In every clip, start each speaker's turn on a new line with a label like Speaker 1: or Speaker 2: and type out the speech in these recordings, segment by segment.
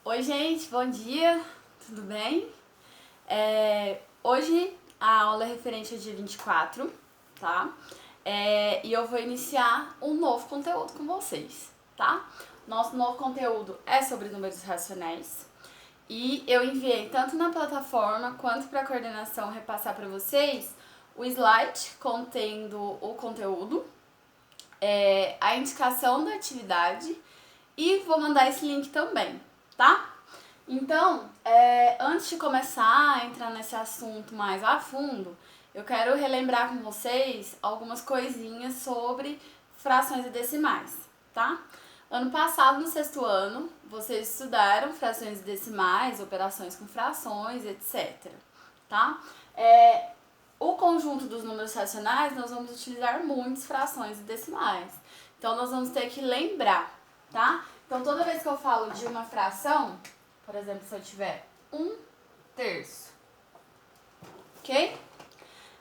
Speaker 1: Oi, gente, bom dia, tudo bem? Hoje a aula é referente ao dia 24, tá? E eu vou iniciar um novo conteúdo com vocês, tá? Nosso novo conteúdo é sobre números racionais e eu enviei tanto na plataforma quanto para a coordenação repassar para vocês o slide contendo o conteúdo, a indicação da atividade e vou mandar esse link também, tá? Então, antes de começar a entrar nesse assunto mais a fundo, eu quero relembrar com vocês algumas coisinhas sobre frações e decimais, tá? Ano passado, no sexto ano, vocês estudaram frações e decimais, operações com frações, etc, tá? O conjunto dos números racionais, nós vamos utilizar muitas frações e decimais. Então, nós vamos ter que lembrar, tá? Então, toda vez que eu falo de uma fração, por exemplo, se eu tiver 1/3, ok?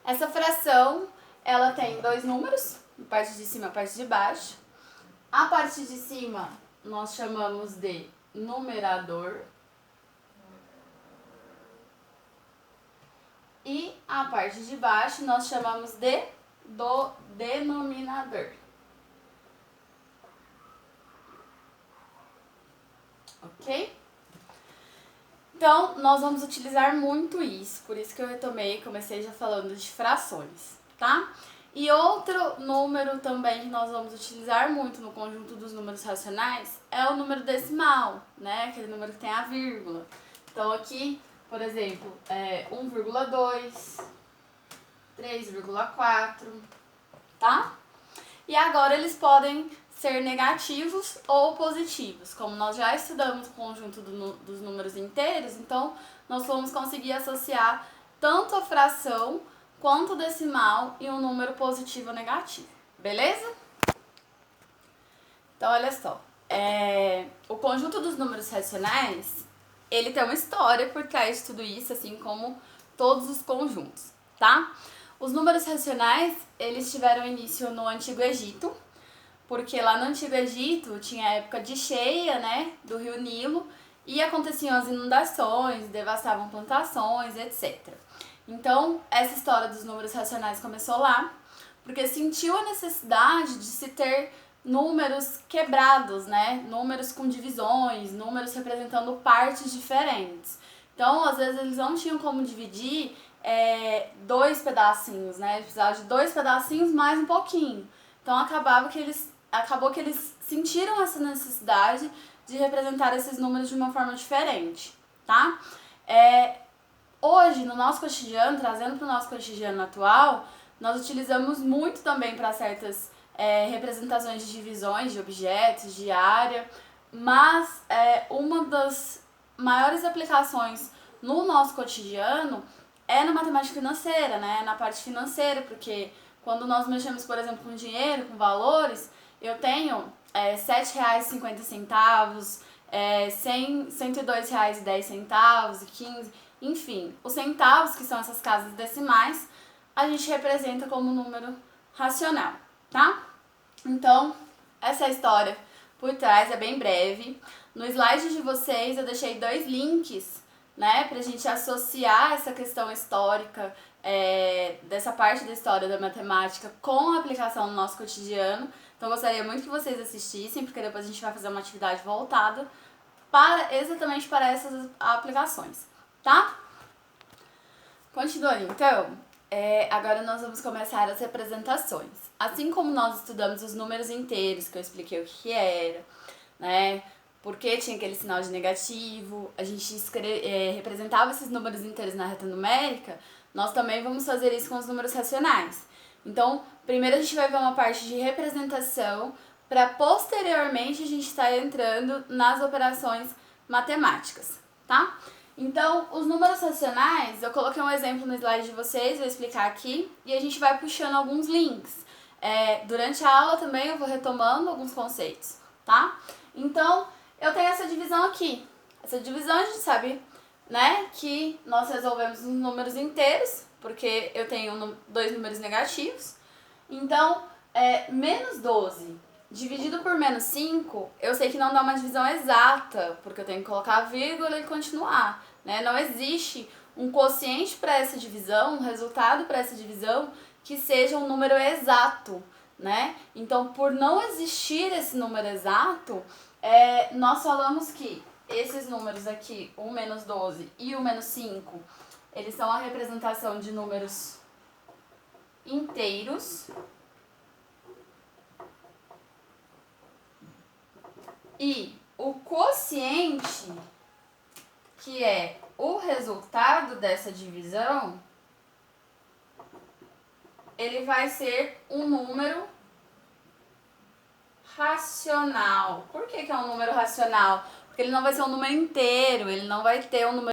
Speaker 1: Essa fração, ela tem dois números, a parte de cima e a parte de baixo. A parte de cima nós chamamos de numerador e a parte de baixo nós chamamos de denominador. Ok? Então, nós vamos utilizar muito isso, por isso que eu comecei já falando de frações, tá? E outro número também que nós vamos utilizar muito no conjunto dos números racionais é o número decimal, né? Aquele número que tem a vírgula. Então, aqui, por exemplo, 1,2, 3,4, tá? E agora eles podem ser negativos ou positivos. Como nós já estudamos o conjunto dos números inteiros, então nós vamos conseguir associar tanto a fração quanto o decimal em um número positivo ou negativo. Beleza? Então, olha só. O conjunto dos números racionais, ele tem uma história por trás de tudo isso, assim como todos os conjuntos, tá? Os números racionais, eles tiveram início no Antigo Egito, porque lá no Antigo Egito tinha a época de cheia, né, do rio Nilo, e aconteciam as inundações, devastavam plantações, etc. Então, essa história dos números racionais começou lá, porque sentiu a necessidade de se ter números quebrados, né, números com divisões, números representando partes diferentes. Então, às vezes, eles não tinham como dividir dois pedacinhos, né, eles precisavam de dois pedacinhos mais um pouquinho. Então, acabou que eles sentiram essa necessidade de representar esses números de uma forma diferente, tá? Hoje, no nosso cotidiano, trazendo para o nosso cotidiano atual, nós utilizamos muito também para certas representações de divisões de objetos, de área, mas uma das maiores aplicações no nosso cotidiano é na matemática financeira, né? Na parte financeira, porque quando nós mexemos, por exemplo, com dinheiro, com valores, eu tenho R$7,50, R$102,10 e 15, enfim, os centavos, que são essas casas decimais, a gente representa como número racional, tá? Então, essa é a história por trás, é bem breve. No slide de vocês eu deixei dois links, né, pra gente associar essa questão histórica, dessa parte da história da matemática com a aplicação no nosso cotidiano. Então, eu gostaria muito que vocês assistissem, porque depois a gente vai fazer uma atividade voltada exatamente para essas aplicações, tá? Continuando, então, agora nós vamos começar as representações. Assim como nós estudamos os números inteiros, que eu expliquei o que era, né, por que tinha aquele sinal de negativo, a gente representava esses números inteiros na reta numérica, nós também vamos fazer isso com os números racionais. Então, primeiro a gente vai ver uma parte de representação, para posteriormente a gente estar entrando nas operações matemáticas, tá? Então, os números racionais, eu coloquei um exemplo no slide de vocês, vou explicar aqui, e a gente vai puxando alguns links. Durante a aula também eu vou retomando alguns conceitos, tá? Então, eu tenho essa divisão aqui. Essa divisão a gente sabe, né, que nós resolvemos os números inteiros, porque eu tenho dois números negativos. Então, menos 12 Dividido por menos 5, eu sei que não dá uma divisão exata, porque eu tenho que colocar a vírgula e continuar, né? Não existe um quociente para essa divisão, um resultado para essa divisão que seja um número exato, né? Então, por não existir esse número exato, nós falamos que esses números aqui, o menos 12 e o menos 5, eles são a representação de números inteiros. E o quociente, que é o resultado dessa divisão, ele vai ser um número racional. Por que é um número racional? Porque ele não vai ser um número inteiro, ele não vai ter um número